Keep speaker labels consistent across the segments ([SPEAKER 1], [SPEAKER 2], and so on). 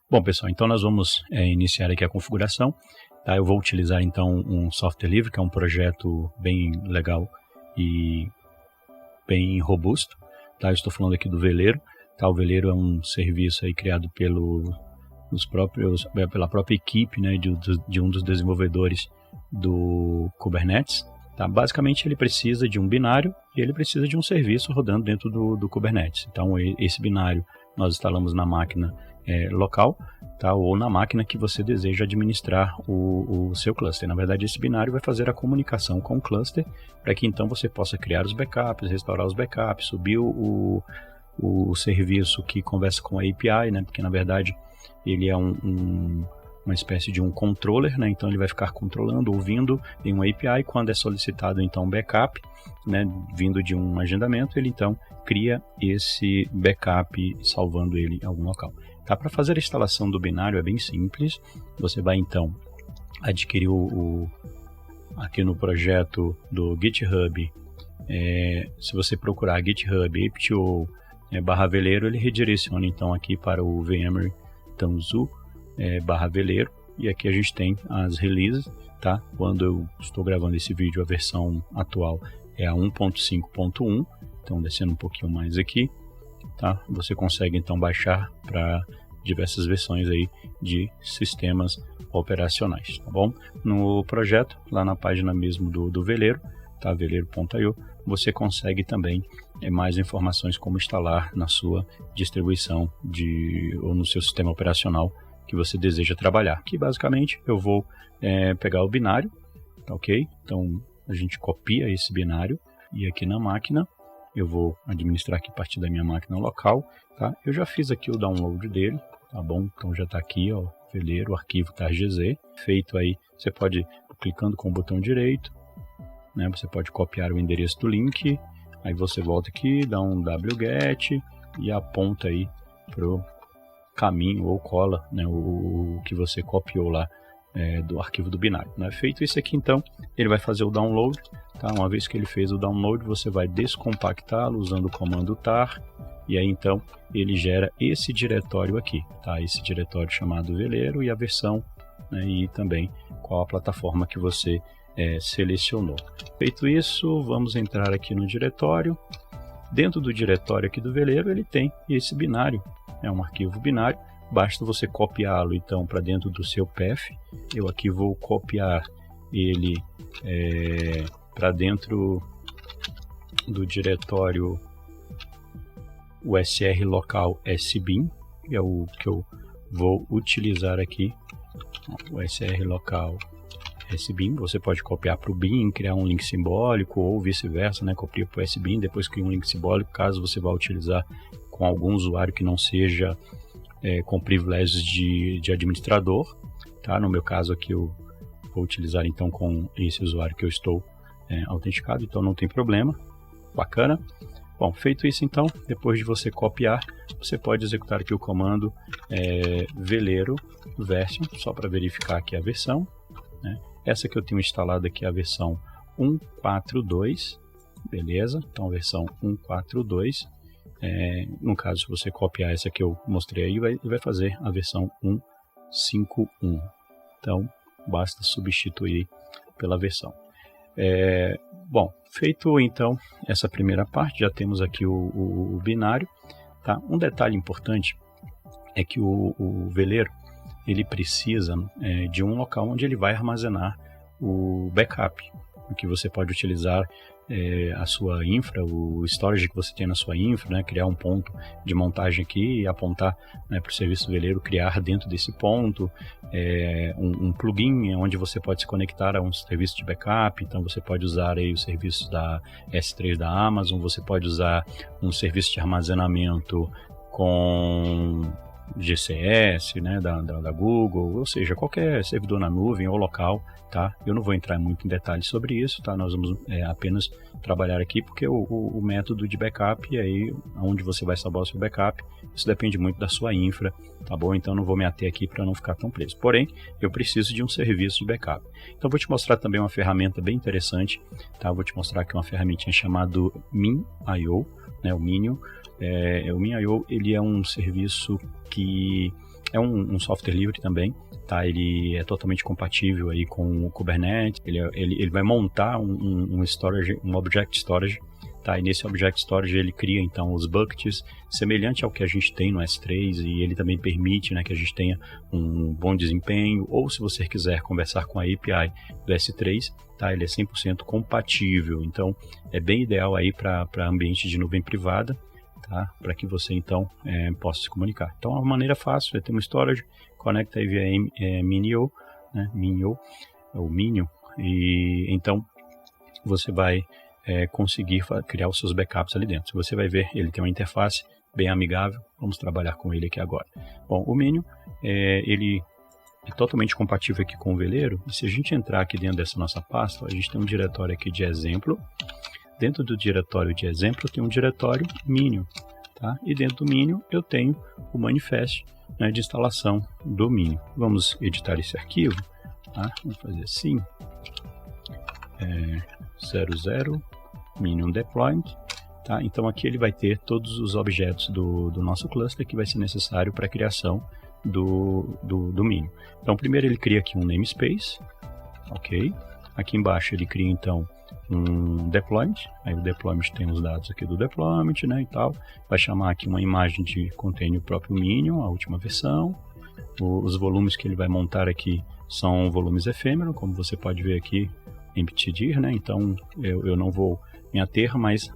[SPEAKER 1] Bom, pessoal, então nós vamos iniciar aqui a configuração. Tá? Eu vou utilizar então um software livre, que é um projeto bem legal e bem robusto. Tá? Eu estou falando aqui do Veleiro. Tá? O Veleiro é um serviço aí criado pela própria equipe, né, de um dos desenvolvedores do Kubernetes. Tá? Basicamente ele precisa de um binário e ele precisa de um serviço rodando dentro do Kubernetes. Então esse binário nós instalamos na máquina local, tá? Ou na máquina que você deseja administrar o seu cluster. Na verdade, esse binário vai fazer a comunicação com o cluster para que então você possa criar os backups, restaurar os backups, subir o serviço que conversa com a API, né? Porque na verdade ele é uma espécie de um controller, né? Então ele vai ficar controlando, ouvindo em uma API. Quando é solicitado então um backup, né, vindo de um agendamento, ele então cria esse backup salvando ele em algum local. Tá? Para fazer a instalação do binário é bem simples. Você vai então adquirir aqui no projeto do GitHub. Se você procurar GitHub apt.io /veleiro, ele redireciona então aqui para o VMware Tanzu /veleiro, e aqui a gente tem as releases, tá? Quando eu estou gravando esse vídeo, a versão atual é a 1.5.1, então descendo um pouquinho mais aqui, tá? Você consegue então baixar para diversas versões aí de sistemas operacionais, tá bom? No projeto, lá na página mesmo do Veleiro, tá? Veleiro.io, você consegue também mais informações como instalar na sua distribuição ou no seu sistema operacional que você deseja trabalhar. Aqui basicamente eu vou pegar o binário, tá, ok? Então a gente copia esse binário e aqui na máquina eu vou administrar aqui a partir da minha máquina local, tá? Eu já fiz aqui o download dele, tá bom? Então já está aqui, ó, Veleiro, o arquivo targz, feito aí. Você pode, clicando com o botão direito, né? Você pode copiar o endereço do link, aí você volta aqui, dá um wget e aponta aí pro caminho ou cola, né, o que você copiou lá do arquivo do binário. Né? Feito isso aqui, então, ele vai fazer o download. Tá? Uma vez que ele fez o download, você vai descompactá-lo usando o comando tar, e aí então ele gera esse diretório aqui, tá? Esse diretório chamado Veleiro e a versão, né, e também qual a plataforma que você selecionou. Feito isso, vamos entrar aqui no diretório. Dentro do diretório aqui do Veleiro, ele tem esse binário. É um arquivo binário, basta você copiá-lo então para dentro do seu path. Eu aqui vou copiar ele para dentro do diretório usr local sbin, que é o que eu vou utilizar aqui. O usr local sbin, você pode copiar para o bin, criar um link simbólico ou vice-versa, né? Copia para o sbin, depois cria um link simbólico, caso você vá utilizar com algum usuário que não seja com privilégios de administrador, tá? No meu caso aqui eu vou utilizar então com esse usuário que eu estou autenticado, então não tem problema, bacana. Bom, feito isso então, depois de você copiar, você pode executar aqui o comando veleiro version, só para verificar aqui a versão, né? Essa que eu tenho instalado aqui é a versão 1.4.2, beleza? Então a versão 1.4.2. No caso, se você copiar essa que eu mostrei aí, vai fazer a versão 1.5.1. Então, basta substituir pela versão. Bom, feito então essa primeira parte, já temos aqui o binário. Tá? Um detalhe importante é que o Veleiro ele precisa de um local onde ele vai armazenar o backup, que você pode utilizar a sua infra, o storage que você tem na sua infra, né, criar um ponto de montagem aqui e apontar, né, para o serviço Veleiro criar dentro desse ponto um plugin onde você pode se conectar a um serviço de backup. Então você pode usar aí os serviços da S3 da Amazon, você pode usar um serviço de armazenamento com GCS, né, da Google, ou seja, qualquer servidor na nuvem ou local, tá? Eu não vou entrar muito em detalhes sobre isso, tá? Nós vamos apenas trabalhar aqui porque o método de backup, aí onde você vai salvar o seu backup, isso depende muito da sua infra, tá bom? Então não vou me ater aqui para não ficar tão preso. Porém, eu preciso de um serviço de backup. Então vou te mostrar também uma ferramenta bem interessante, tá? Vou te mostrar aqui uma ferramentinha chamada MinIO, né? O Minion. O MinIO, ele é um serviço que É um software livre também, tá? Ele é totalmente compatível aí com o Kubernetes, ele vai montar um storage, um Object Storage, tá? E nesse Object Storage ele cria então os buckets, semelhante ao que a gente tem no S3, e ele também permite, né, que a gente tenha um bom desempenho, ou se você quiser conversar com a API do S3, tá? Ele é 100% compatível, então é bem ideal aí para ambiente de nuvem privada, tá? Para que você então possa se comunicar. Então a maneira fácil é ter um storage, conecta aí via Minio, né? Minio, ou Minio, e então você vai conseguir criar os seus backups ali dentro. Você vai ver, ele tem uma interface bem amigável. Vamos trabalhar com ele aqui agora. Bom, o Minio, ele é totalmente compatível aqui com o Veleiro. E se a gente entrar aqui dentro dessa nossa pasta, a gente tem um diretório aqui de exemplo. Dentro do diretório de exemplo, tem um diretório Minio, tá? E dentro do Minio eu tenho o manifest, né, de instalação do Minio. Vamos editar esse arquivo, tá? Vamos fazer assim, 00 Minion Deployment, tá? Então aqui ele vai ter todos os objetos do nosso cluster que vai ser necessário para a criação do Minion. Então primeiro ele cria aqui um namespace, ok? Aqui embaixo ele cria então um deployment, aí o deployment tem os dados aqui do deployment, né, e tal. Vai chamar aqui uma imagem que contém o próprio Minion, a última versão. Os volumes que ele vai montar aqui são volumes efêmeros, como você pode ver aqui, empty-dir, né? Então eu não vou me ater, mas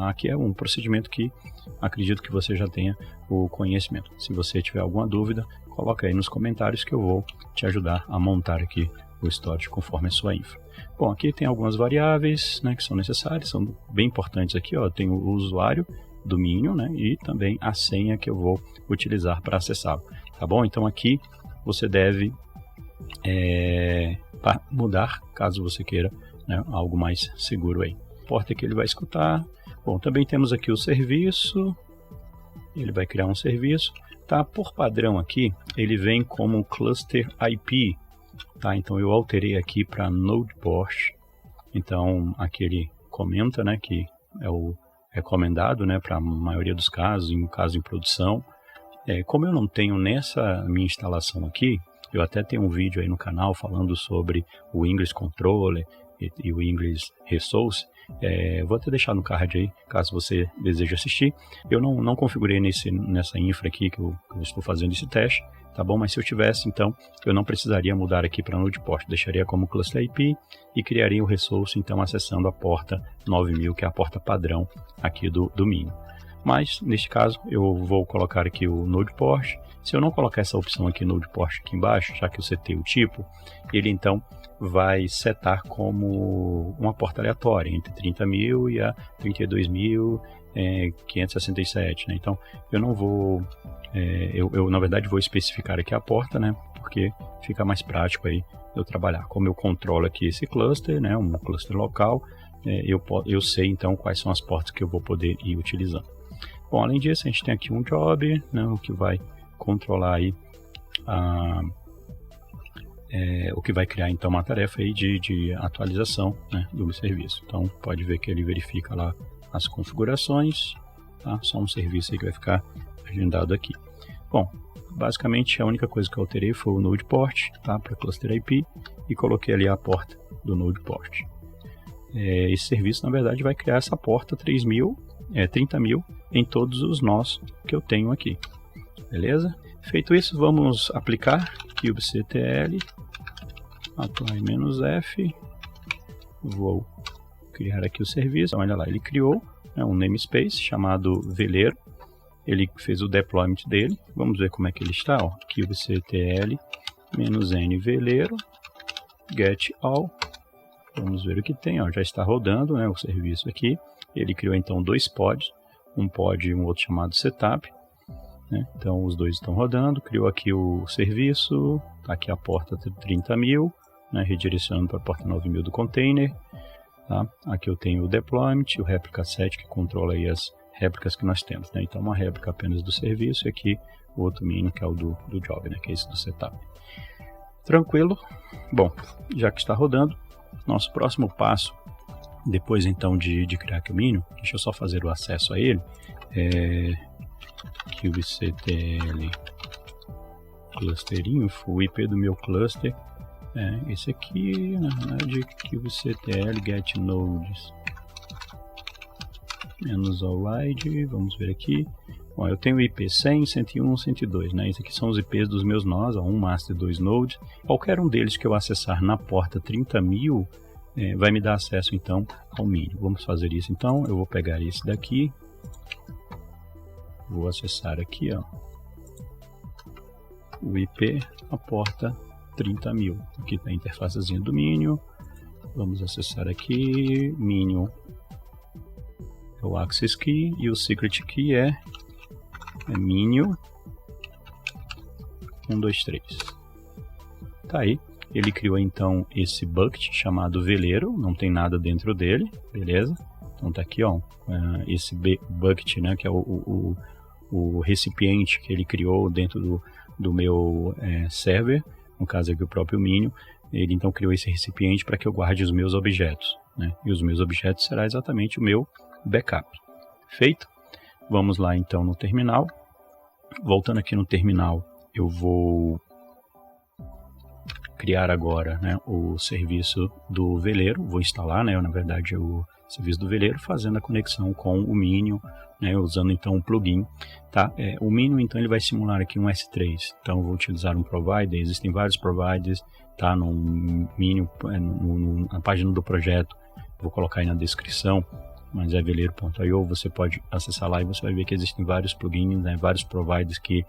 [SPEAKER 1] aqui é um procedimento que acredito que você já tenha o conhecimento. Se você tiver alguma dúvida, coloca aí nos comentários que eu vou te ajudar a montar aqui o storage conforme a sua infra. Bom, aqui tem algumas variáveis, né, que são necessárias, são bem importantes aqui, ó. Tem o usuário do Minion, né, e também a senha que eu vou utilizar para acessá-lo, tá bom? Então aqui você deve mudar, caso você queira, né, algo mais seguro aí. Porta que ele vai escutar. Bom, também temos aqui o serviço, ele vai criar um serviço, tá? Por padrão aqui, ele vem como cluster IP, tá? Então eu alterei aqui para Node Port. Então aqui ele comenta, né, que é o recomendado, né, para a maioria dos casos, em caso em produção. Como eu não tenho nessa minha instalação aqui, eu até tenho um vídeo aí no canal falando sobre o Ingress Controller e o Ingress Resource. Vou até deixar no card aí, caso você deseje assistir. Eu não configurei nessa infra aqui que eu estou fazendo esse teste, tá bom? Mas se eu tivesse, então, eu não precisaria mudar aqui para Node Port. Deixaria como Cluster IP e criaria o Resource, então, acessando a porta 9000, que é a porta padrão aqui do Minion. Mas, neste caso, eu vou colocar aqui o Node Port. Se eu não colocar essa opção aqui, Node Port, aqui embaixo, já que eu setei o tipo, ele então vai setar como uma porta aleatória, entre 30.000 e a 32.567, né? Então, eu não vou... eu, na verdade, vou especificar aqui a porta, né? Porque fica mais prático aí eu trabalhar. Como eu controlo aqui esse cluster, né? Um cluster local, eu sei, então, quais são as portas que eu vou poder ir utilizando. Bom, além disso, a gente tem aqui um job, né, o que vai controlar aí o que vai criar então uma tarefa aí de atualização, né, do serviço. Então pode ver que ele verifica lá as configurações, tá? Só um serviço aí que vai ficar agendado aqui. Bom, basicamente a única coisa que eu alterei foi o Node Port, tá, para Cluster IP, e coloquei ali a porta do Node Port. Esse serviço na verdade vai criar essa porta 30.000 em todos os nós que eu tenho aqui, beleza? Feito isso, vamos aplicar kubectl apply -f. Vou criar aqui o serviço. Olha lá, ele criou, né, um namespace chamado Veleiro. Ele fez o deployment dele. Vamos ver como é que ele está, ó. kubectl -n Veleiro get all. Vamos ver o que tem, ó. Já está rodando, né, o serviço aqui. Ele criou então dois pods, um pod e um outro chamado setup, né? Então os dois estão rodando. Criou aqui o serviço, tá aqui a porta 30.000, né, redirecionando para a porta 9.000 do container, tá? Aqui eu tenho o deployment, o réplica set que controla aí as réplicas que nós temos, né? Então uma réplica apenas do serviço e aqui o outro mínimo que é o do job, né, que é esse do setup. Tranquilo? Bom, já que está rodando, nosso próximo passo, depois então de criar aqui o Minion, deixa eu só fazer o acesso a ele, kubectl cluster info, o IP do meu cluster é esse aqui, na verdade, kubectl get nodes -override, vamos ver aqui. Bom, eu tenho o IP 100, 101, 102, né? Esses aqui são os IPs dos meus nós, ó, um master, 2 nodes. Qualquer um deles que eu acessar na porta 30.000 vai me dar acesso então ao mínimo. Vamos fazer isso então. Eu vou pegar esse daqui, vou acessar aqui, ó, o IP a porta 30.000. Aqui está a interfacezinha do Minion. Vamos acessar aqui, Minion é o access key e o secret key é Minion 123. Tá aí. Ele criou então esse bucket chamado veleiro, não tem nada dentro dele, beleza? Então tá aqui, ó, esse bucket, né, que é o recipiente que ele criou dentro do meu server, no caso aqui o próprio Minion. Ele então criou esse recipiente para que eu guarde os meus objetos, né? E os meus objetos será exatamente o meu backup. Feito? Vamos lá então no terminal. Voltando aqui no terminal, eu vou criar agora, né, o serviço do veleiro. Vou instalar, né, na verdade, o serviço do veleiro, fazendo a conexão com o Minion, né, usando então um plugin. Tá? O Minion então ele vai simular aqui um S3. Então eu vou utilizar um provider. Existem vários providers, tá? No Minion, na página do projeto, vou colocar aí na descrição, mas é veleiro.io, você pode acessar lá e você vai ver que existem vários plugins, né, vários providers que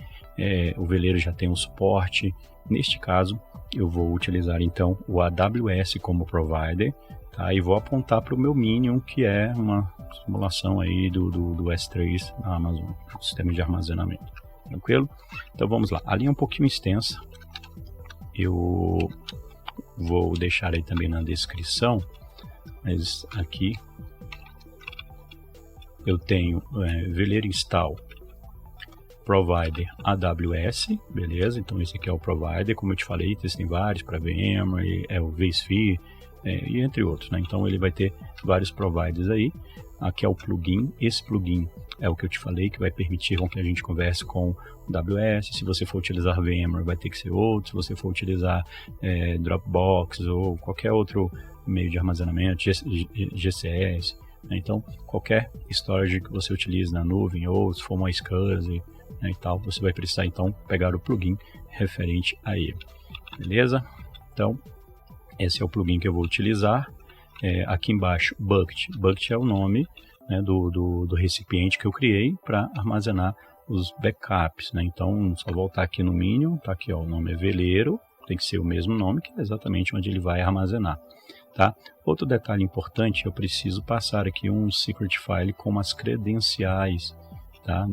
[SPEAKER 1] o veleiro já tem um suporte. Neste caso, eu vou utilizar então o AWS como provider, tá? E vou apontar para o meu Minion, que é uma simulação aí do S3 na Amazon, sistema de armazenamento. Tranquilo? Então vamos lá. A linha é um pouquinho extensa, eu vou deixar aí também na descrição, mas aqui eu tenho veleiro install provider AWS, beleza? Então esse aqui é o provider, como eu te falei, existem vários para VMware, o vSphere, e entre outros, né? Então ele vai ter vários providers aí. Aqui é o plugin, esse plugin é o que eu te falei, que vai permitir com que a gente converse com o AWS. Se você for utilizar VMware, vai ter que ser outro. Se você for utilizar Dropbox ou qualquer outro meio de armazenamento, GCS, né? Então qualquer storage que você utilize na nuvem, ou se for uma SCSI, né, e tal, você vai precisar então pegar o plugin referente a ele, beleza? Então esse é o plugin que eu vou utilizar. Aqui embaixo, bucket é o nome, né, do recipiente que eu criei para armazenar os backups, né? Então só voltar aqui no Minion, tá aqui, ó, o nome é veleiro, tem que ser o mesmo nome, que é exatamente onde ele vai armazenar, tá? Outro detalhe importante, eu preciso passar aqui um secret file com as credenciais, tá?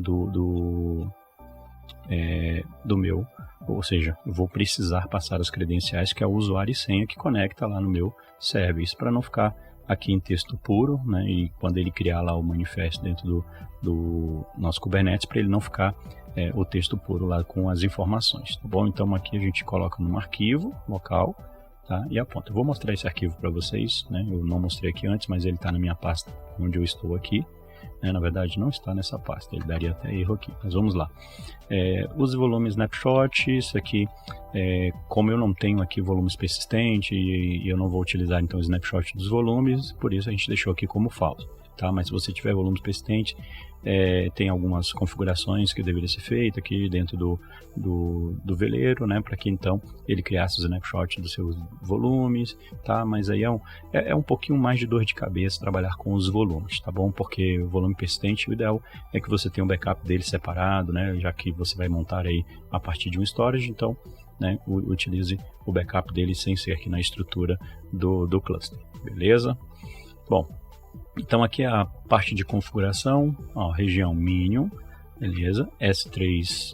[SPEAKER 1] do meu, ou seja, eu vou precisar passar as credenciais, que é o usuário e senha que conecta lá no meu service, para não ficar aqui em texto puro, né? E quando ele criar lá o manifesto dentro do nosso Kubernetes, para ele não ficar o texto puro lá com as informações, tá bom? Então aqui a gente coloca num arquivo local, tá? E aponta. Eu vou mostrar esse arquivo para vocês, né? Eu não mostrei aqui antes, mas ele está na minha pasta onde eu estou aqui. Na verdade não está nessa pasta, ele daria até erro aqui, mas vamos lá. Use volume snapshot, isso aqui, como eu não tenho aqui volumes persistentes e eu não vou utilizar então o snapshot dos volumes, por isso a gente deixou aqui como falso, tá? Mas se você tiver volumes persistentes, tem algumas configurações que deveria ser feita aqui dentro do veleiro, né, para que então ele criasse o snapshot dos seus volumes, tá? Mas aí é um pouquinho mais de dor de cabeça trabalhar com os volumes, tá bom? Porque o volume persistente, o ideal é que você tenha um backup dele separado, né, já que você vai montar aí a partir de um storage, então, né, utilize o backup dele sem ser aqui na estrutura do cluster, beleza? Bom, então aqui é a parte de configuração, ó, região Minion, beleza? S3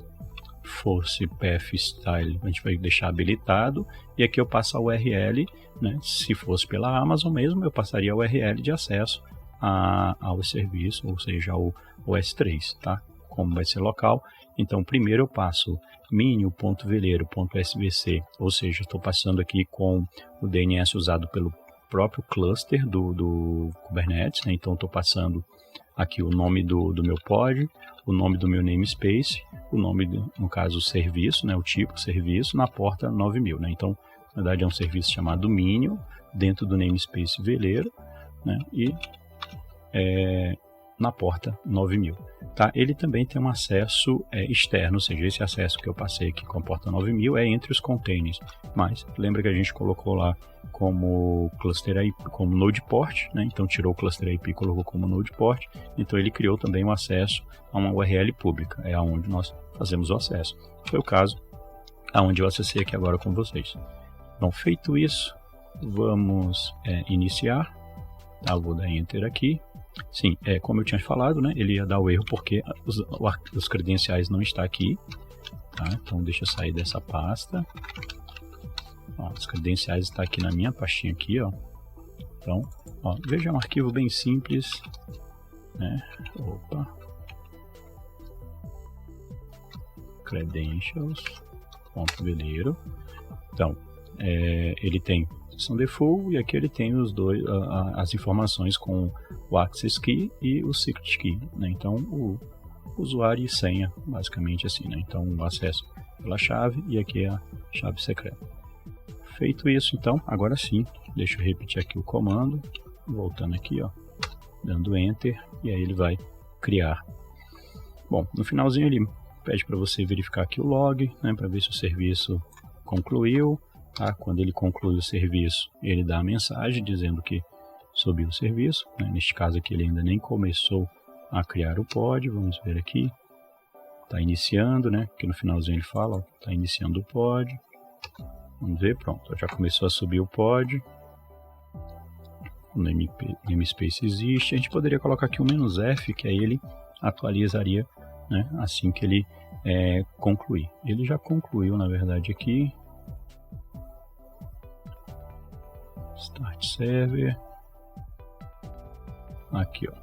[SPEAKER 1] Force Path Style a gente vai deixar habilitado, e aqui eu passo a URL, né? Se fosse pela Amazon mesmo, eu passaria a URL de acesso ao serviço, ou seja, ao S3, tá? Como vai ser local, então primeiro eu passo minion.veleiro.svc, ou seja, estou passando aqui com o DNS usado pelo próprio cluster do Kubernetes, né? Então estou passando aqui o nome do meu pod, o nome do meu namespace, o nome, no caso, o serviço, né, o tipo serviço, na porta 9000. Né? Então, na verdade, é um serviço chamado Minion, dentro do namespace veleiro, né, e na porta 9000. Tá? Ele também tem um acesso externo, ou seja, esse acesso que eu passei aqui com a porta 9000 é entre os containers, mas lembra que a gente colocou lá como cluster IP, como node port, né? Então tirou o cluster IP e colocou como node port, então ele criou também um acesso a uma URL pública, é aonde nós fazemos o acesso. Foi o caso aonde eu acessei aqui agora com vocês. Bom, feito isso, vamos iniciar, tá? Vou dar Enter aqui. Sim, como eu tinha falado, né, ele ia dar o erro porque os credenciais não estão aqui, tá? Então deixa eu sair dessa pasta. Ó, os credenciais estão aqui na minha pastinha aqui, ó. Então, ó, veja, um arquivo bem simples, né? Opa, credentials.veleiro. Então, ele tem são default, e aqui ele tem os dois, as informações com o access key e o secret key, né? Então o usuário e senha, basicamente assim, né? Então o acesso pela chave e aqui é a chave secreta. Feito isso, então, agora sim, deixa eu repetir aqui o comando, voltando aqui, ó, dando enter, e aí ele vai criar. Bom, no finalzinho ele pede para você verificar aqui o log, né, para ver se o serviço concluiu. Tá? Quando ele conclui o serviço, ele dá a mensagem dizendo que subiu o serviço, né? Neste caso aqui ele ainda nem começou a criar o pod, vamos ver aqui, está iniciando, né? Aqui no finalzinho ele fala, está iniciando o pod, vamos ver, pronto, já começou a subir o pod, o namespace existe, a gente poderia colocar aqui um "-f", que aí ele atualizaria, né? Assim que ele concluir. Ele já concluiu, na verdade, aqui. Start server, aqui ó,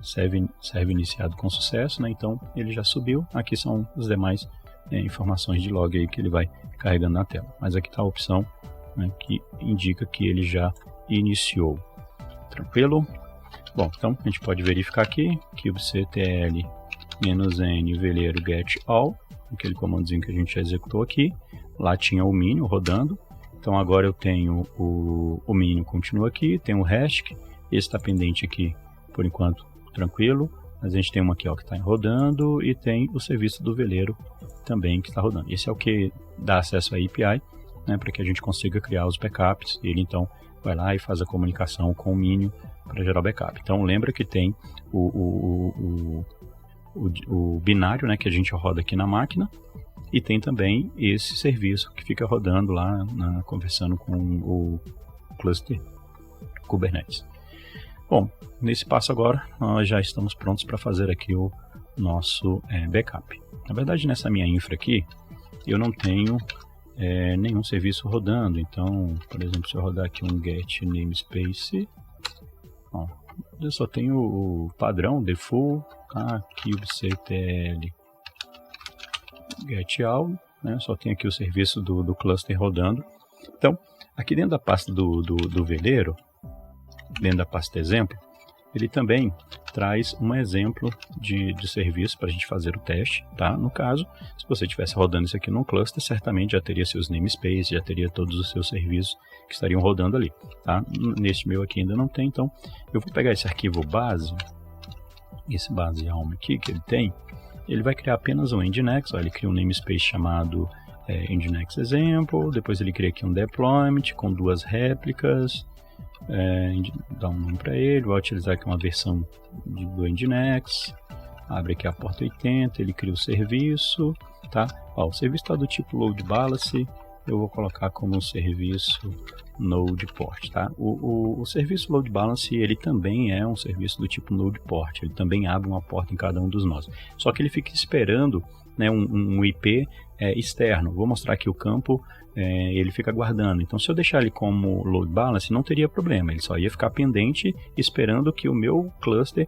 [SPEAKER 1] server iniciado com sucesso, né? Então ele já subiu, aqui são as demais informações de log aí que ele vai carregando na tela, mas aqui está a opção, né, que indica que ele já iniciou. Tranquilo? Bom, então a gente pode verificar aqui, kubectl -n veleiro get all, aquele comandinho que a gente já executou aqui, lá tinha o Minion rodando. Então agora eu tenho o Minion continua aqui, tem o Hask, esse está pendente aqui por enquanto, tranquilo, mas a gente tem uma aqui ó, que está rodando e tem o serviço do veleiro também que está rodando. Esse é o que dá acesso à API, né, para que a gente consiga criar os backups. Ele então vai lá e faz a comunicação com o Minion para gerar o backup. Então lembra que tem o binário, né, que a gente roda aqui na máquina, e tem também esse serviço que fica rodando lá, conversando com o cluster Kubernetes. Bom, nesse passo agora, nós já estamos prontos para fazer aqui o nosso backup. Na verdade, nessa minha infra aqui, eu não tenho nenhum serviço rodando. Então, por exemplo, se eu rodar aqui um get namespace, ó, eu só tenho o padrão, default, kubectl get all, né? Só tem aqui o serviço do cluster rodando. Então, aqui dentro da pasta do veleiro, dentro da pasta exemplo, ele também traz um exemplo de serviço para a gente fazer o teste, tá? No caso, se você estivesse rodando isso aqui num cluster, certamente já teria seus namespaces, já teria todos os seus serviços que estariam rodando ali, tá? Neste meu aqui ainda não tem, então eu vou pegar esse arquivo base, esse base home aqui que ele tem, ele vai criar apenas um Nginx, ó, ele cria um namespace chamado Nginx example, depois ele cria aqui um deployment com 2 réplicas, dá um nome para ele, vai utilizar aqui uma versão do Nginx, abre aqui a porta 80, ele cria o serviço, tá? Ó, o serviço está do tipo load balance, eu vou colocar como um serviço node port, tá? O serviço load balance, ele também é um serviço do tipo node port, ele também abre uma porta em cada um dos nós, só que ele fica esperando, né, um IP externo. Vou mostrar aqui o campo, ele fica guardando. Então, se eu deixar ele como load balance, não teria problema, ele só ia ficar pendente esperando que o meu cluster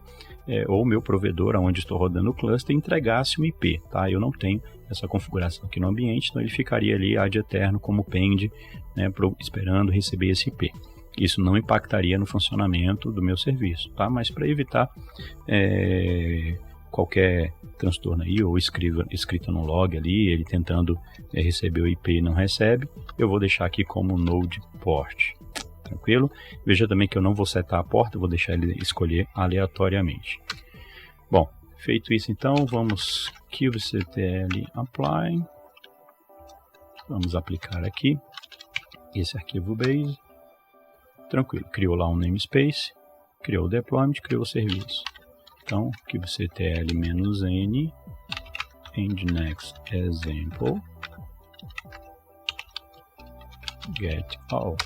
[SPEAKER 1] ou o meu provedor, onde estou rodando o cluster, entregasse um IP, tá? Eu não tenho essa configuração aqui no ambiente, então ele ficaria ali ad eterno como pend, né, esperando receber esse IP. Isso não impactaria no funcionamento do meu serviço, tá? Mas para evitar qualquer transtorno aí, ou escrita no log ali, ele tentando receber o IP e não recebe, eu vou deixar aqui como node port. Tranquilo? Veja também que eu não vou setar a porta, eu vou deixar ele escolher aleatoriamente. Bom, feito isso então, vamos kubectl apply. Vamos aplicar aqui esse arquivo base. Tranquilo, criou lá um namespace, criou o deployment, criou o serviço. Então, kubectl-n nginx example get all.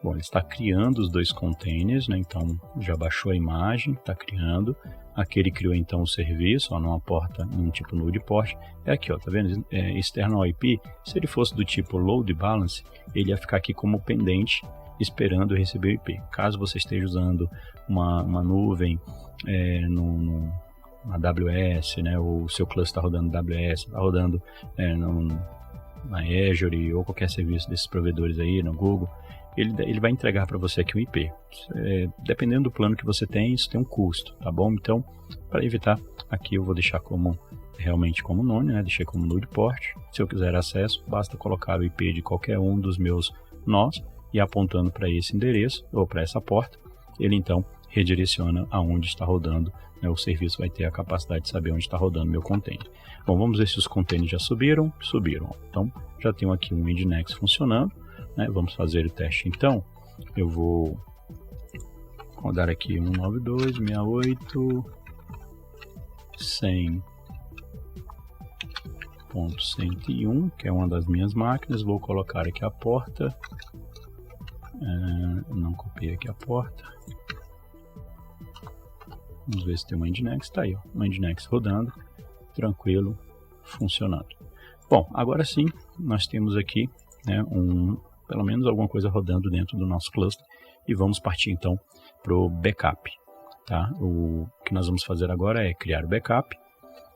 [SPEAKER 1] Bom, ele está criando os dois containers, né? Então já baixou a imagem, está criando. Aqui ele criou então o serviço, ó, numa porta, num tipo node port. É aqui, ó, tá vendo? External IP, se ele fosse do tipo load balance, ele ia ficar aqui como pendente, esperando receber o IP. Caso você esteja usando uma nuvem na AWS, né, ou o seu cluster está rodando na AWS, está rodando na Azure ou qualquer serviço desses provedores aí, no Google, ele vai entregar para você aqui o IP. Dependendo do plano que você tem, isso tem um custo, tá bom? Então, para evitar, aqui eu vou deixar realmente como none, né? Deixei como node port. Se eu quiser acesso, basta colocar o IP de qualquer um dos meus nós e apontando para esse endereço ou para essa porta, ele então redireciona aonde está rodando, né? O serviço vai ter a capacidade de saber onde está rodando meu container. Bom, vamos ver se os containers já subiram. Então, já tenho aqui um Nginx funcionando, né? Vamos fazer o teste então. Eu vou rodar aqui 192.168.100.101, que é uma das minhas máquinas. Vou colocar aqui a porta. Não copiei aqui a porta. Vamos ver se tem um Nginx. Tá aí, ó, um Nginx rodando, tranquilo, funcionando. Bom, agora sim, nós temos aqui, né, pelo menos alguma coisa rodando dentro do nosso cluster, e vamos partir então para o backup. Tá? O que nós vamos fazer agora é criar o backup.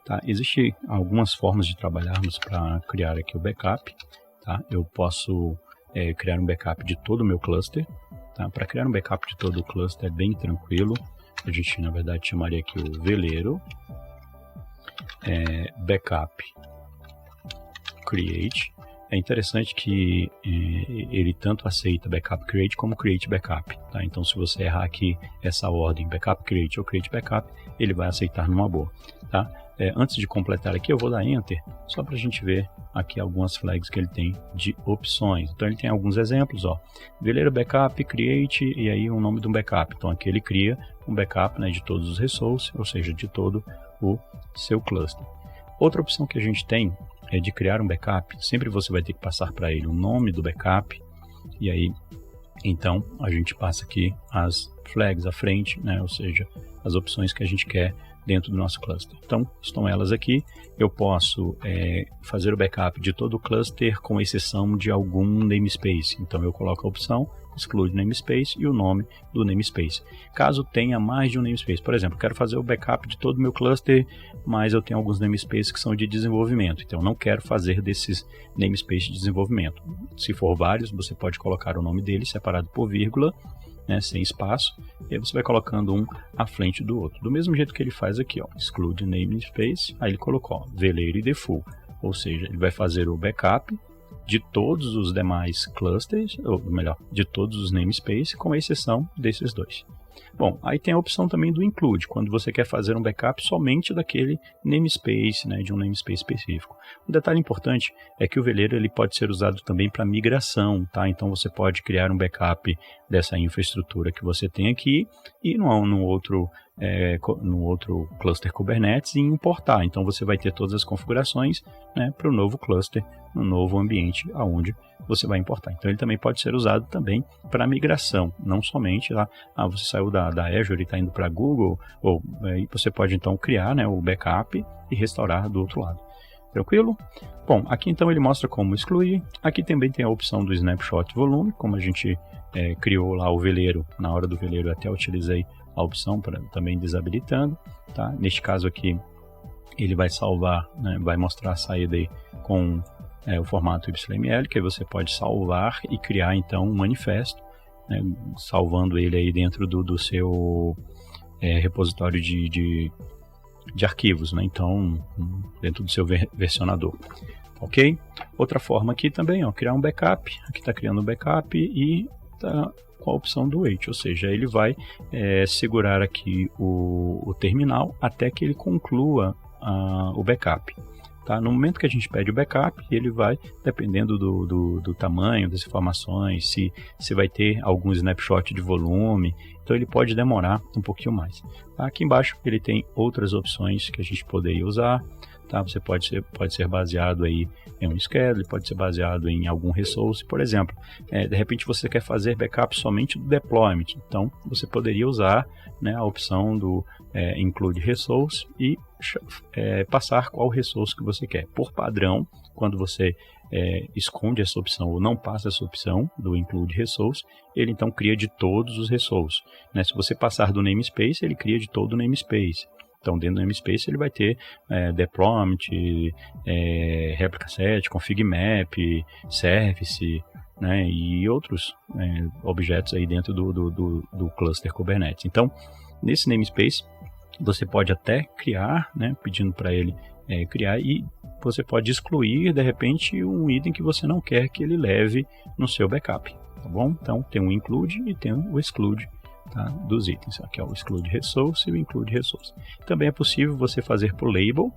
[SPEAKER 1] Tá? Existem algumas formas de trabalharmos para criar aqui o backup. Tá? Eu posso criar um backup de todo o meu cluster. Tá? Para criar um backup de todo o cluster é bem tranquilo. A gente, na verdade, chamaria aqui o veleiro backup create. É interessante que ele tanto aceita backup create como create backup. Tá? Então, se você errar aqui essa ordem, backup create ou create backup, ele vai aceitar numa boa. Tá? Antes de completar aqui, eu vou dar Enter, só para a gente ver aqui algumas flags que ele tem de opções. Então, ele tem alguns exemplos, ó. Veleiro backup, create, e aí o nome de um backup. Então, aqui ele cria um backup, né, de todos os resources, ou seja, de todo o seu cluster. Outra opção que a gente tem é de criar um backup. Sempre você vai ter que passar para ele o nome do backup, e aí, então, a gente passa aqui as flags à frente, né, ou seja, as opções que a gente quer dentro do nosso cluster. Então, estão elas aqui. Eu posso fazer o backup de todo o cluster, com exceção de algum namespace. Então, eu coloco a opção exclude namespace e o nome do namespace. Caso tenha mais de um namespace, por exemplo, eu quero fazer o backup de todo o meu cluster, mas eu tenho alguns namespaces que são de desenvolvimento, então eu não quero fazer desses namespaces de desenvolvimento. Se for vários, você pode colocar o nome dele separado por vírgula, né, sem espaço, e aí você vai colocando um à frente do outro. Do mesmo jeito que ele faz aqui, ó, exclude namespace, aí ele colocou ó, veleiro e default, ou seja, ele vai fazer o backup de todos os demais clusters, ou melhor, de todos os namespaces, com exceção desses dois. Bom, aí tem a opção também do include, quando você quer fazer um backup somente daquele namespace, né, de um namespace específico. Um detalhe importante é que o veleiro ele pode ser usado também para migração, tá? Então você pode criar um backup dessa infraestrutura que você tem aqui e no outro cluster Kubernetes e importar. Então você vai ter todas as configurações, né, para o novo cluster, no novo ambiente aonde você vai importar. Então ele também pode ser usado também para migração, não somente lá, você saiu da Azure e está indo para Google, ou aí você pode então criar, né, o backup e restaurar do outro lado. Tranquilo? Bom, aqui então ele mostra como excluir. Aqui também tem a opção do snapshot volume, como a gente criou lá o veleiro, na hora do veleiro até utilizei a opção para também desabilitando, tá? Neste caso aqui ele vai salvar, né, vai mostrar a saída aí com o formato YML, que aí você pode salvar e criar então um manifesto, né, salvando ele aí dentro do seu repositório de arquivos, né? Então, dentro do seu versionador. Ok? Outra forma aqui também, ó, criar um backup. Aqui está criando um backup e está com a opção do wait, ou seja, ele vai segurar aqui o terminal até que ele conclua o backup. Tá? No momento que a gente pede o backup, ele vai, dependendo do tamanho das informações, se vai ter algum snapshot de volume, então ele pode demorar um pouquinho mais. Tá? Aqui embaixo ele tem outras opções que a gente poderia usar. Tá? Você pode ser baseado aí em um schedule, pode ser baseado em algum resource. Por exemplo, de repente você quer fazer backup somente do deployment, então você poderia usar, né, a opção do include resource e passar qual resource que você quer. Por padrão, quando você esconde essa opção ou não passa essa opção do include resource, ele então cria de todos os resources. Né? Se você passar do namespace, ele cria de todo o namespace. Então, dentro do namespace ele vai ter deployment, replica set, config map, service, né, e outros objetos aí dentro do cluster Kubernetes. Então, nesse namespace, você pode até criar, né, pedindo para ele criar, e você pode excluir, de repente, um item que você não quer que ele leve no seu backup. Tá bom? Então, tem o include e tem o exclude. Tá, dos itens, aqui é o exclude resource e o include resource. Também é possível você fazer por label,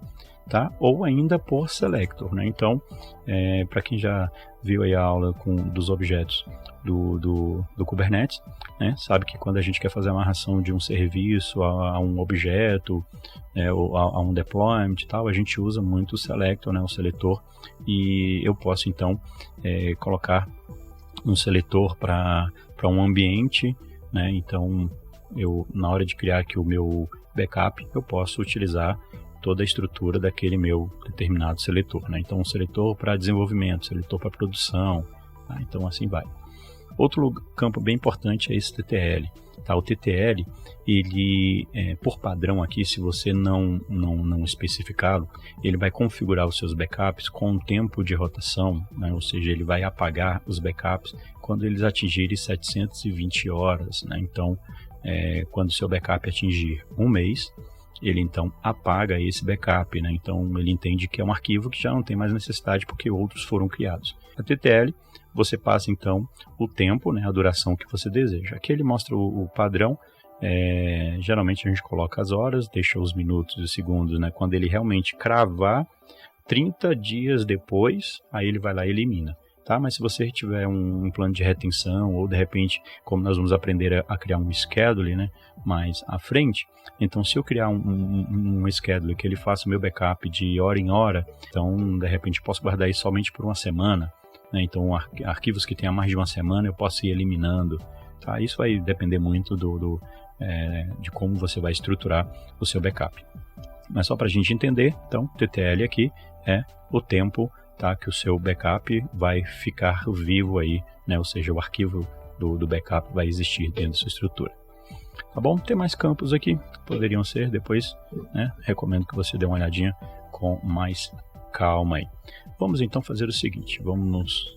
[SPEAKER 1] tá, ou ainda por selector, né? Então, para quem já viu aí a aula dos objetos do Kubernetes, né, sabe que quando a gente quer fazer a amarração de um serviço a um objeto, ou a um deployment e tal, a gente usa muito o selector, né, o seletor, e eu posso então colocar um seletor para um ambiente, né? Então, na hora de criar aqui o meu backup, eu posso utilizar toda a estrutura daquele meu determinado seletor. Né? Então, um seletor para desenvolvimento, seletor para produção, tá? Então assim vai. Outro campo bem importante é esse TTL. Tá? O TTL, ele, por padrão aqui, se você não especificá-lo, ele vai configurar os seus backups com um tempo de rotação, né? Ou seja, ele vai apagar os backups quando eles atingirem 720 horas. Né? Então, quando o seu backup atingir um mês, ele então apaga esse backup. Né? Então, ele entende que é um arquivo que já não tem mais necessidade porque outros foram criados. A TTL, você passa então o tempo, né, a duração que você deseja. Aqui ele mostra o padrão. Geralmente a gente coloca as horas, deixa os minutos e segundos, né? Quando ele realmente cravar 30 dias depois, aí ele vai lá e elimina. Tá? Mas se você tiver um plano de retenção, ou de repente, como nós vamos aprender a criar um schedule, né, mais à frente, então se eu criar um schedule que ele faça o meu backup de hora em hora, então de repente posso guardar isso somente por uma semana, né? Então arquivos que tenham mais de uma semana eu posso ir eliminando. Tá? Isso vai depender muito de como você vai estruturar o seu backup. Mas só para a gente entender, então TTL aqui é o tempo, tá, que o seu backup vai ficar vivo aí, né? Ou seja, o arquivo do backup vai existir dentro da sua estrutura. Tá bom? Tem mais campos aqui, poderiam ser depois, né? Recomendo que você dê uma olhadinha com mais calma aí. Vamos então fazer o seguinte, vamos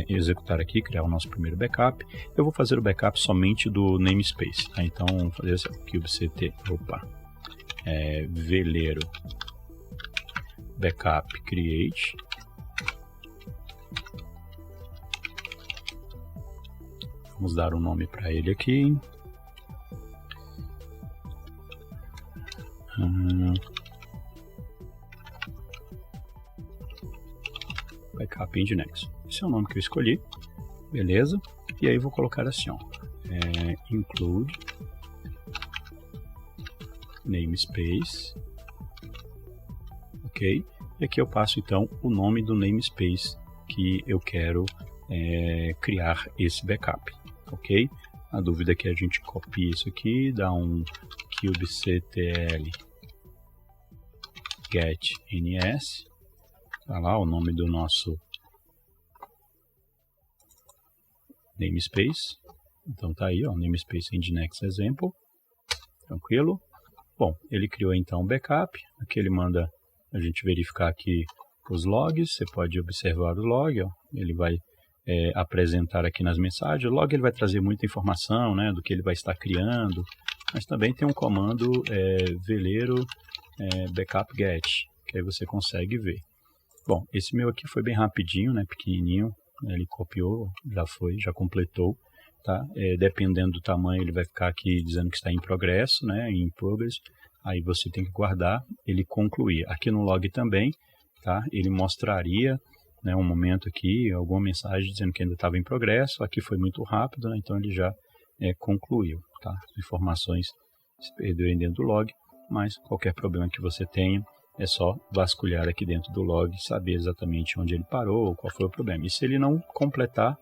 [SPEAKER 1] executar aqui, criar o nosso primeiro backup. Eu vou fazer o backup somente do namespace, tá? Então vamos fazer assim, kubectl, veleiro backup create. Vamos dar um nome para ele aqui. Backup Nginx. Esse é o nome que eu escolhi. Beleza. E aí vou colocar assim, ó, include namespace. Ok. E aqui eu passo então o nome do namespace que eu quero criar esse backup. Ok? A dúvida é que a gente copia isso aqui, dá um kubectl get ns, tá lá o nome do nosso namespace. Então tá aí, ó, namespace nginx example. Tranquilo? Bom, ele criou então um backup. Aqui ele manda a gente verificar aqui os logs. Você pode observar o log, ó. Ele vai apresentar aqui nas mensagens. O log ele vai trazer muita informação, né, do que ele vai estar criando, mas também tem um comando veleiro backup get, que aí você consegue ver. Bom, esse meu aqui foi bem rapidinho, né, pequenininho, ele copiou, já completou, tá? Dependendo do tamanho ele vai ficar aqui dizendo que está em progresso, né, em progress, aí você tem que guardar, ele concluir. Aqui no log também, tá? Ele mostraria, né, um momento aqui, alguma mensagem dizendo que ainda estava em progresso, aqui foi muito rápido, né, então ele já concluiu, tá? As informações se perderem dentro do log, mas qualquer problema que você tenha, é só vasculhar aqui dentro do log, saber exatamente onde ele parou, qual foi o problema. E se ele não completar,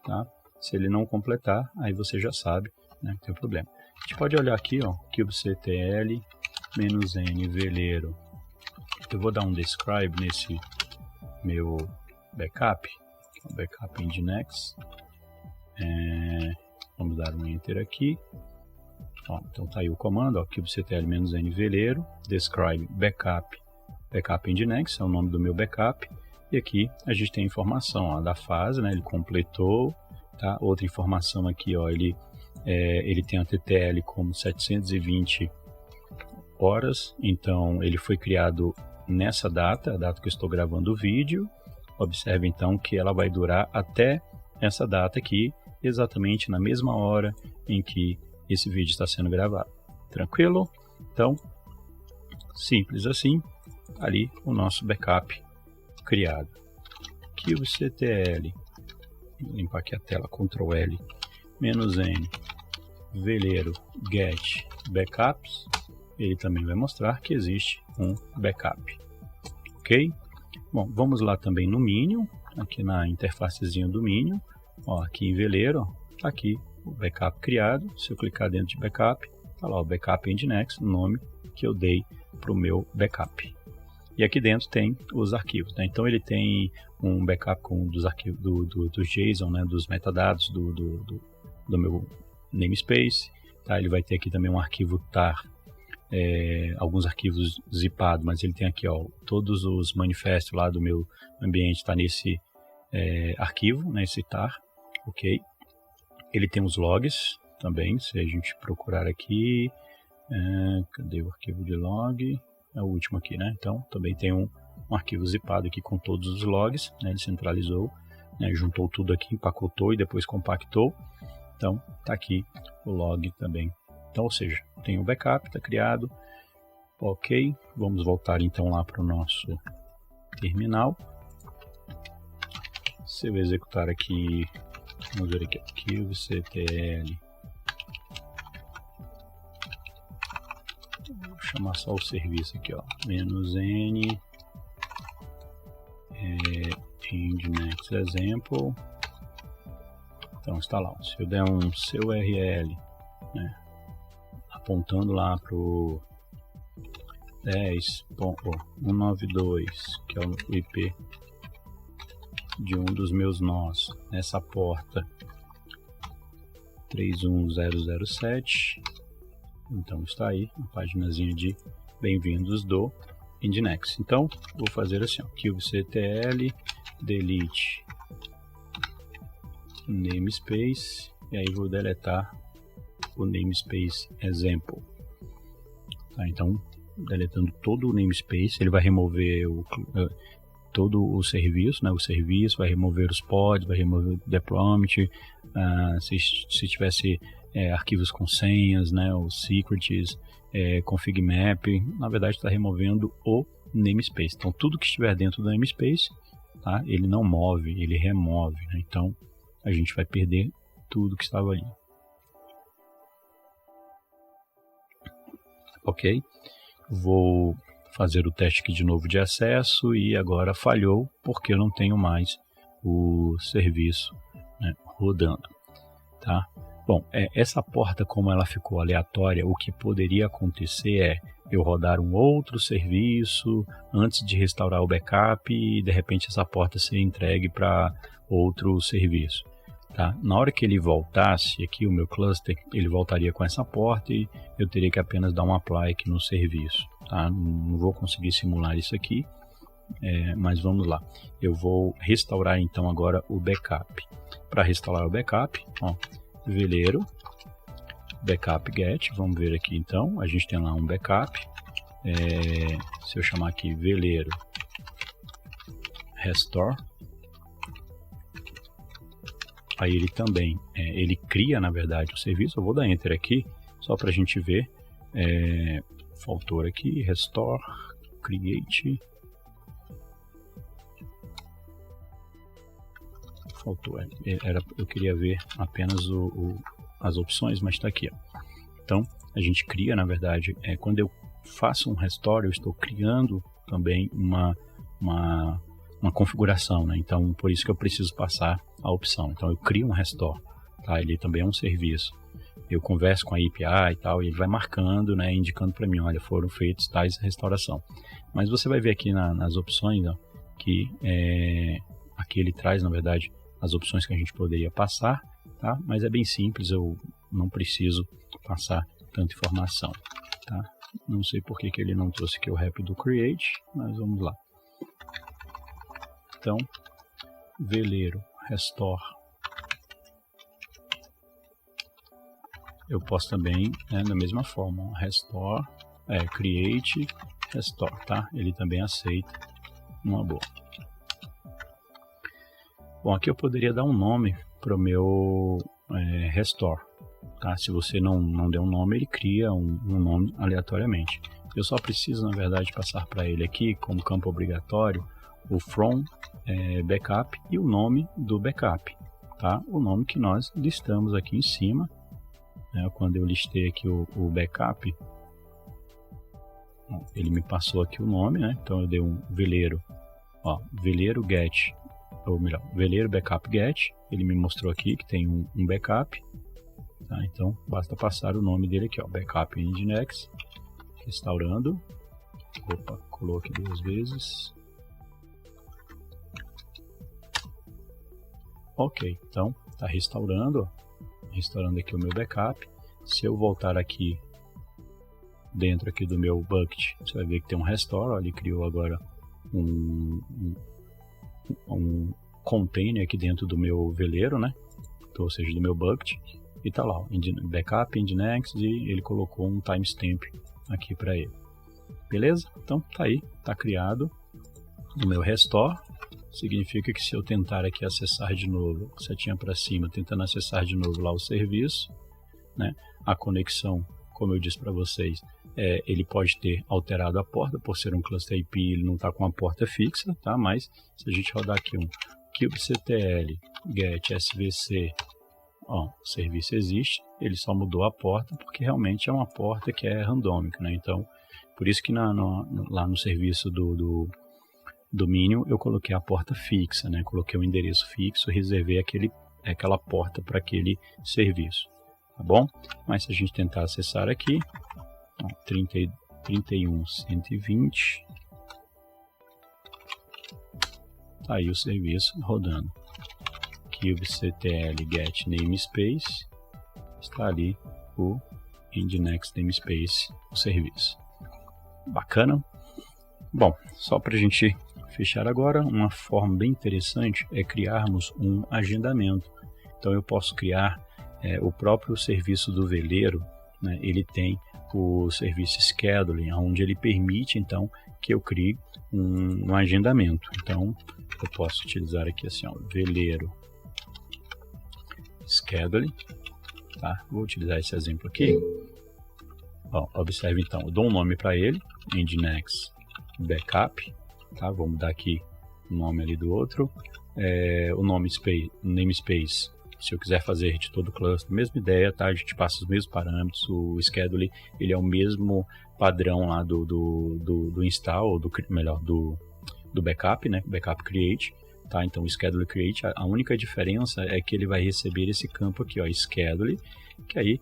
[SPEAKER 1] tá? Se ele não completar, aí você já sabe, né, que tem um problema. A gente pode olhar aqui, ó, kubectl -n veleiro. Eu vou dar um describe nesse meu backup, que é o backup nginx. Vamos dar um enter aqui. Ó, então tá aí o comando, ó, kubectl -n veleiro, describe backup nginx, é o nome do meu backup. E aqui a gente tem a informação, ó, da fase, né, ele completou, tá? Outra informação aqui, ó, ele tem a TTL como 720 horas, então ele foi criado nessa data, a data que eu estou gravando o vídeo. Observe então que ela vai durar até essa data aqui, exatamente na mesma hora em que esse vídeo está sendo gravado. Tranquilo? Então, simples assim, ali o nosso backup criado. kubectl, vou limpar aqui a tela, Ctrl L, -n, veleiro get backups, ele também vai mostrar que existe um backup. Ok? Bom, vamos lá também no Minion, aqui na interfacezinha do Minion, ó, aqui em veleiro, ó, tá aqui o backup criado. Se eu clicar dentro de backup, tá lá o backup nginx, o nome que eu dei para o meu backup. E aqui dentro tem os arquivos, né? Então ele tem um backup com dos arquivos do JSON, né? Dos metadados do meu namespace, tá? Ele vai ter aqui também um arquivo tar, alguns arquivos zipados, mas ele tem aqui, ó, todos os manifestos lá do meu ambiente está nesse arquivo, nesse tar, ok? Ele tem os logs também, se a gente procurar aqui, cadê o arquivo de log? É o último aqui, né? Então também tem um arquivo zipado aqui com todos os logs, né? Ele centralizou, né? Juntou tudo aqui, empacotou e depois compactou. Então tá aqui o log também. Então, ou seja, tem o backup, está criado. Ok, vamos voltar então lá para o nosso terminal. Se eu executar aqui, vamos ver aqui, kubectl, vou chamar só o serviço aqui, ó, -n nginx example. Então está lá, se eu der um curl, né, apontando lá para o 10.192, que é o IP de um dos meus nós, nessa porta 31007, então está aí a paginazinha de bem-vindos do Nginx. Então vou fazer assim, ó, kubectl delete namespace, e aí vou deletar o namespace example, tá? Então, deletando todo o namespace, ele vai remover todo o serviço, né? O serviço vai remover os pods, vai remover o deployment, se tivesse arquivos com senhas, né? Os secrets, config map, na verdade está removendo o namespace. Então, tudo que estiver dentro do namespace, tá? Ele não move, ele remove, né? Então, a gente vai perder tudo que estava ali. Ok, vou fazer o teste aqui de novo de acesso e agora falhou porque eu não tenho mais o serviço, né, rodando, tá? Bom, essa porta, como ela ficou aleatória, o que poderia acontecer é eu rodar um outro serviço antes de restaurar o backup e de repente essa porta ser entregue para outro serviço. Tá? Na hora que ele voltasse aqui, o meu cluster, ele voltaria com essa porta e eu teria que apenas dar um apply aqui no serviço. Tá? Não vou conseguir simular isso aqui, Mas vamos lá. Eu vou restaurar então agora o backup. Para restaurar o backup, ó, veleiro, backup get, vamos ver aqui então, a gente tem lá um backup, se eu chamar aqui veleiro restore, aí ele também, ele cria na verdade o serviço. Eu vou dar enter aqui, só para a gente ver, faltou aqui, restore, create, faltou, eu queria ver apenas as opções, mas está aqui, ó. Então a gente cria na verdade, quando eu faço um restore, eu estou criando também uma configuração, né? Então por isso que eu preciso passar a opção. Então eu crio um restore, tá? Ele também é um serviço. Eu converso com a API e tal, e ele vai marcando, né, indicando para mim, olha, foram feitos tais restauração. Mas você vai ver aqui nas opções, ó, que aqui ele traz na verdade as opções que a gente poderia passar, tá? Mas é bem simples, eu não preciso passar tanta informação, tá? Não sei por que ele não trouxe aqui o rap do create, mas vamos lá. Então, veleiro restore. Eu posso também, né, da mesma forma, restore, create, restore, tá? Ele também aceita, uma boa. Bom, aqui eu poderia dar um nome para o meu restore, tá? Se você não der um nome, ele cria um nome aleatoriamente. Eu só preciso, na verdade, passar para ele aqui, como campo obrigatório, o from backup e o nome do backup, tá? O nome que nós listamos aqui em cima, né? Quando eu listei aqui o backup, ele me passou aqui o nome, né? Então eu dei um veleiro, ó, veleiro get, ou melhor, veleiro backup get, ele me mostrou aqui que tem um backup, tá? Então basta passar o nome dele aqui, ó, backup nginx, restaurando, opa, colou aqui 2 vezes, ok, então está restaurando, ó, restaurando aqui o meu backup. Se eu voltar aqui dentro aqui do meu bucket, você vai ver que tem um restore, ó, ele criou agora um container aqui dentro do meu veleiro, né? Então, ou seja, do meu bucket, e tá lá, ó, backup nginx, e ele colocou um timestamp aqui para ele. Beleza? Então tá aí, tá criado o meu restore. Significa que se eu tentar aqui acessar de novo, setinha para cima, tentando acessar de novo lá o serviço, né? A conexão, como eu disse para vocês, ele pode ter alterado a porta, por ser um cluster IP, ele não está com a porta fixa, tá? Mas se a gente rodar aqui um kubectl get svc, ó, o serviço existe, ele só mudou a porta porque realmente é uma porta que é randômica, né? Então, por isso que lá no serviço do domínio eu coloquei a porta fixa, né? Coloquei o endereço fixo, reservei aquela porta para aquele serviço, tá bom? Mas se a gente tentar acessar aqui, ó, 31.120, tá aí o serviço rodando. kubectl get namespace, está ali o nginx namespace, o serviço. Bacana? Bom, só para a gente fechar agora, uma forma bem interessante é criarmos um agendamento. Então eu posso criar o próprio serviço do veleiro, né? Ele tem o serviço scheduling, onde ele permite então que eu crie um agendamento. Então eu posso utilizar aqui assim, ó, veleiro scheduling, tá? Vou utilizar esse exemplo aqui. Ó, observe então, eu dou um nome para ele, nginx backup, tá? Vou mudar aqui o nome ali do outro, o namespace, se eu quiser fazer de todo o cluster, mesma ideia, tá? A gente passa os mesmos parâmetros, o schedule, ele é o mesmo padrão lá do install, ou do backup, né? Backup create, tá? Então o schedule create, a única diferença é que ele vai receber esse campo aqui, ó, schedule, que aí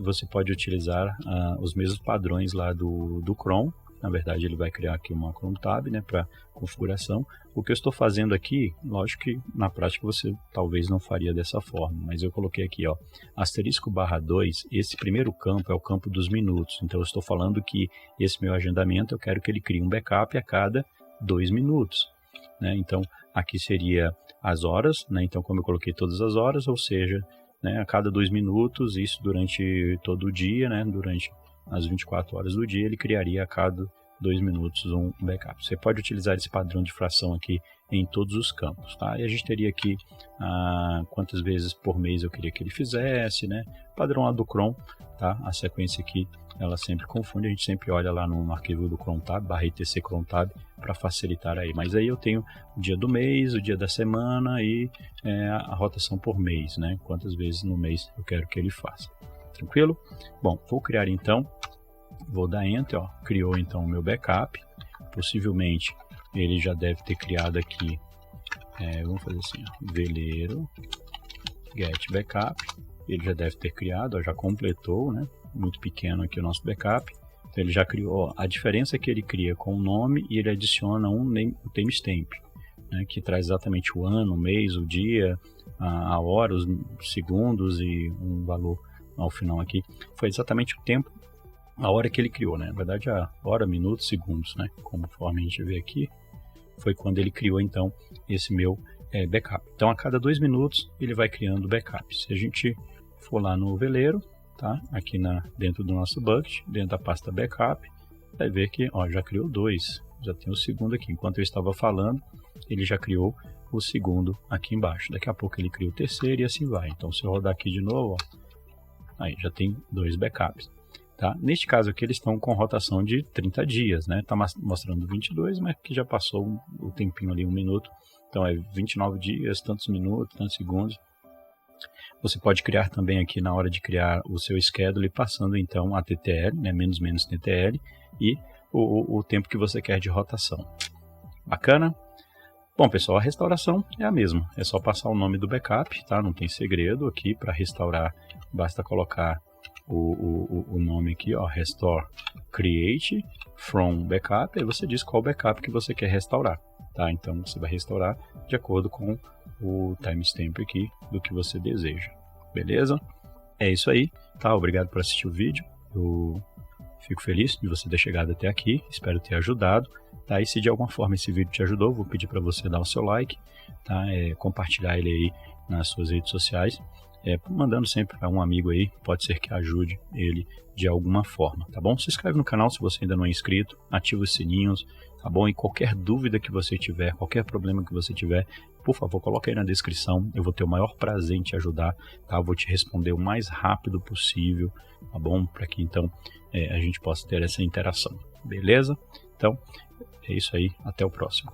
[SPEAKER 1] você pode utilizar os mesmos padrões lá do Chrome. Na verdade, ele vai criar aqui uma Chrome Tab, né, para configuração. O que eu estou fazendo aqui, lógico que na prática você talvez não faria dessa forma, mas eu coloquei aqui, ó, *2, esse primeiro campo é o campo dos minutos. Então eu estou falando que esse meu agendamento, eu quero que ele crie um backup a cada 2 minutos, né? Então, aqui seria as horas, né? Então, como eu coloquei todas as horas, ou seja, né, a cada 2 minutos, isso durante todo o dia, né? Durante as 24 horas do dia, ele criaria a cada 2 minutos um backup. Você pode utilizar esse padrão de fração aqui em todos os campos, tá? E a gente teria aqui quantas vezes por mês eu queria que ele fizesse, né? Padrão lá do Chrome, tá? A sequência aqui, ela sempre confunde, a gente sempre olha lá no arquivo do Chrome Tab, /etc Chrome Tab, para facilitar aí. Mas aí eu tenho o dia do mês, o dia da semana e a rotação por mês, né? Quantas vezes no mês eu quero que ele faça. Tranquilo? Bom, vou criar então, vou dar Enter, ó, criou então o meu backup. Possivelmente ele já deve ter criado aqui, vamos fazer assim, ó, veleiro, get backup. Ele já deve ter criado, ó, já completou, né? Muito pequeno aqui o nosso backup. Então ele já criou, ó, a diferença é que ele cria com o nome e ele adiciona um timestamp, né? Que traz exatamente o ano, o mês, o dia, a hora, os segundos e um valor ao final aqui. Foi exatamente o tempo, a hora que ele criou, né? Na verdade, a hora, minutos, segundos, né? Conforme a gente vê aqui, foi quando ele criou, então, esse meu backup. Então, a cada 2 minutos, ele vai criando backup. Se a gente for lá no veleiro, tá? Aqui dentro do nosso bucket, dentro da pasta backup, vai ver que, ó, já criou 2. Já tem o segundo aqui. Enquanto eu estava falando, ele já criou o segundo aqui embaixo. Daqui a pouco ele cria o terceiro e assim vai. Então, se eu rodar aqui de novo, ó, aí já tem 2 backups. Tá? Neste caso aqui eles estão com rotação de 30 dias, né? Tá mostrando 22, mas que já passou o tempinho ali, 1 minuto. Então é 29 dias, tantos minutos, tantos segundos. Você pode criar também aqui na hora de criar o seu schedule, passando então a TTL, né? menos TTL, e o tempo que você quer de rotação. Bacana? Bom, pessoal, a restauração é a mesma. É só passar o nome do backup, tá? Não tem segredo aqui para restaurar. Basta colocar o nome aqui, ó, restore create from backup, aí você diz qual backup que você quer restaurar, tá? Então você vai restaurar de acordo com o timestamp aqui do que você deseja, beleza? É isso aí, tá? Obrigado por assistir o vídeo, eu fico feliz de você ter chegado até aqui, espero ter ajudado, tá? E se de alguma forma esse vídeo te ajudou, vou pedir para você dar o seu like, tá? Compartilhar ele aí nas suas redes sociais, mandando sempre para um amigo aí, pode ser que ajude ele de alguma forma, tá bom? Se inscreve no canal se você ainda não é inscrito, ativa os sininhos, tá bom? E qualquer dúvida que você tiver, qualquer problema que você tiver, por favor, coloque aí na descrição, eu vou ter o maior prazer em te ajudar, tá? Eu vou te responder o mais rápido possível, tá bom? Para que então a gente possa ter essa interação, beleza? Então, é isso aí, até o próximo.